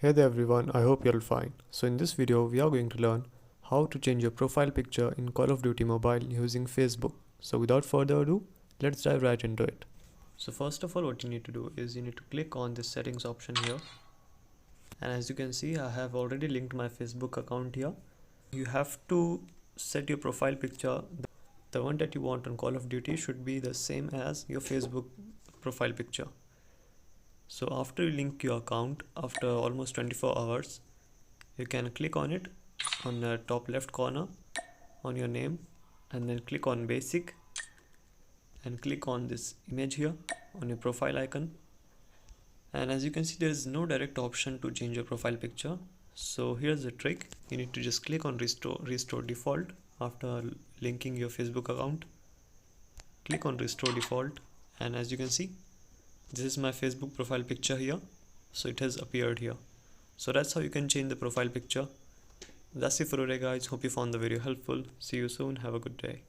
Hey there everyone, I hope you're all fine. So in this video we are going to learn how to change your profile picture in Call of Duty Mobile using Facebook. So without further ado, let's dive right into it. So first of all, what you need to do is you need to click on this settings option here. And as you can see, I have already linked my Facebook account here. You have to set your profile picture. The one that you want on Call of Duty should be the same as your Facebook profile picture. So after you link your account, after almost 24 hours, you can click on it on the top left corner on your name, and then click on basic and click on this image here on your profile icon. And as you can see, there is no direct option to change your profile picture. So here's the trick. You need to just click on restore default after linking your Facebook account. Click on restore default, and as you can see, this is my Facebook profile picture here. So it has appeared here. So that's how you can change the profile picture. That's it for today guys. Hope you found the video helpful. See you soon. Have a good day.